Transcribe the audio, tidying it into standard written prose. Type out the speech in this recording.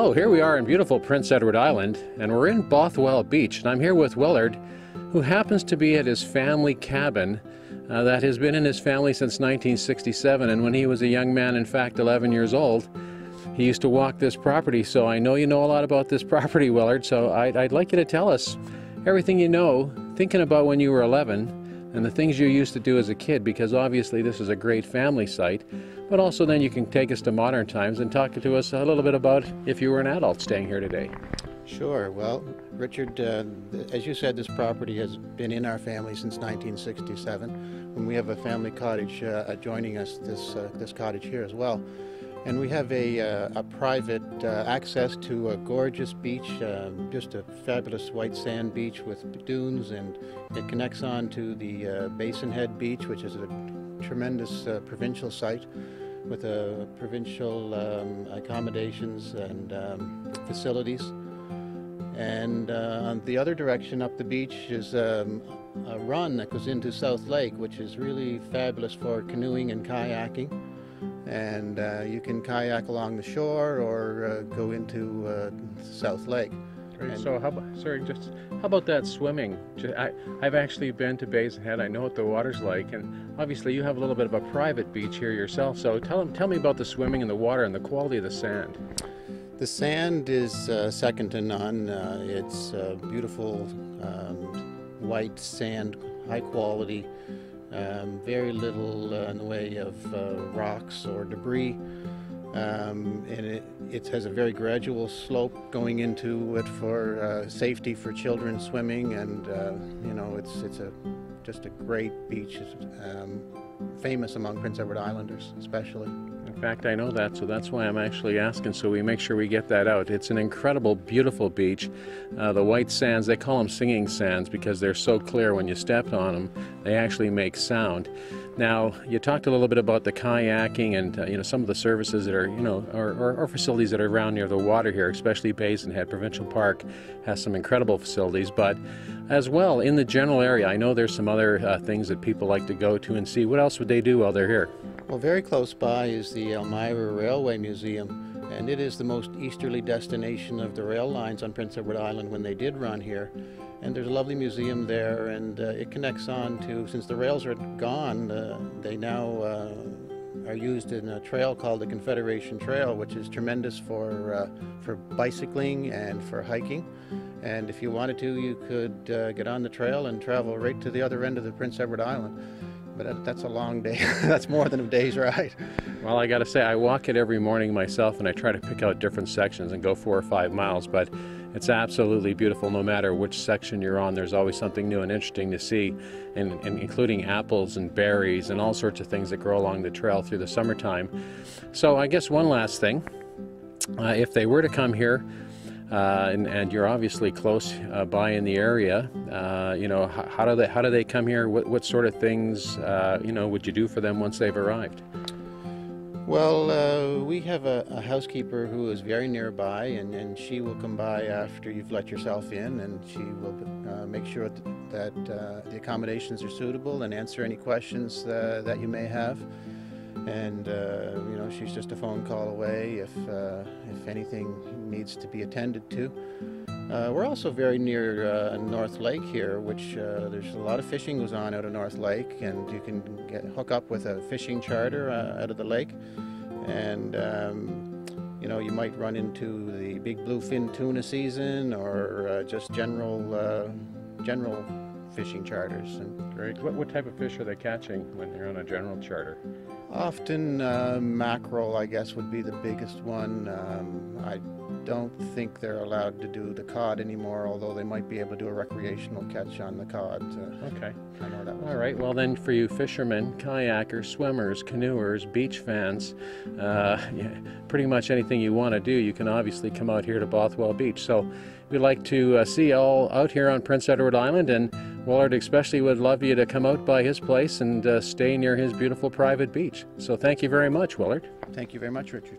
So here we are in beautiful Prince Edward Island, and we're in Bothwell Beach, and I'm here with Willard, who happens to be at his family cabin that has been in his family since 1967, and when he was a young man, in fact 11 years old, he used to walk this property. So I know you know a lot about this property, Willard, so I'd like you to tell us everything you know, thinking about when you were 11 and the things you used to do as a kid, because obviously this is a great family site, but also then you can take us to modern times and talk to us a little bit about if you were an adult staying here today. Sure. Well, Richard, as you said, this property has been in our family since 1967, and we have a family cottage adjoining us, this cottage here as well. And we have a private access to a gorgeous beach, just a fabulous white sand beach with dunes, and it connects on to the Basin Head Beach, which is a tremendous provincial site with provincial accommodations and facilities. And on the other direction up the beach is a run that goes into South Lake, which is really fabulous for canoeing and kayaking. And you can kayak along the shore or go into South Lake. Right, so how about that swimming? I've actually been to Basin Head. I know what the water's like, and obviously you have a little bit of a private beach here yourself. So tell me about the swimming and the water and the quality of the sand. The sand is second to none. It's beautiful white sand, high quality. Very little in the way of rocks or debris, and it has a very gradual slope going into it for safety for children swimming, and you know, it's just a great beach, famous among Prince Edward Islanders especially. In fact, I know that, so that's why I'm actually asking, so we make sure we get that out. It's an incredible, beautiful beach. The white sands, they call them singing sands because they're so clear when you step on them, they actually make sound. Now, you talked a little bit about the kayaking and you know, some of the services that are, you know, or facilities that are around near the water here, especially Basin Head Provincial Park has some incredible facilities, but as well in the general area, I know there's some other things that people like to go to and see. What else would they do while they're here? Well, very close by is the Elmira Railway Museum, and it is the most easterly destination of the rail lines on Prince Edward Island when they did run here. And there's a lovely museum there, and it connects on to, since the rails are gone, they now are used in a trail called the Confederation Trail, which is tremendous for bicycling and for hiking. And if you wanted to, you could get on the trail and travel right to the other end of the Prince Edward Island. But that's a long day. That's more than a day's ride. Well, I got to say, I walk it every morning myself, and I try to pick out different sections and go 4 or 5 miles, but it's absolutely beautiful no matter which section you're on. There's always something new and interesting to see, and including apples and berries and all sorts of things that grow along the trail through the summertime. So I guess one last thing, if they were to come here, and you're obviously close by in the area, you know, how do they come here? What sort of things you know, would you do for them once they've arrived? Well, we have a housekeeper who is very nearby, and she will come by after you've let yourself in, and she will make sure that the accommodations are suitable and answer any questions that you may have. And you know, she's just a phone call away if anything needs to be attended to. We're also very near North Lake here, which there's a lot of fishing goes on out of North Lake, and you can hook up with a fishing charter out of the lake, and you know, you might run into the big bluefin tuna season, or just general fishing charters. And great. What type of fish are they catching when they're on a general charter? Often mackerel, I guess, would be the biggest one. I don't think they're allowed to do the cod anymore, although they might be able to do a recreational catch on the cod. Okay. I know that was. All right. Well, then for you fishermen, kayakers, swimmers, canoers, beach fans, yeah, pretty much anything you want to do, you can obviously come out here to Bothwell Beach. So we'd like to see you all out here on Prince Edward Island, and Willard especially would love you to come out by his place and stay near his beautiful private beach. So thank you very much, Willard. Thank you very much, Richard.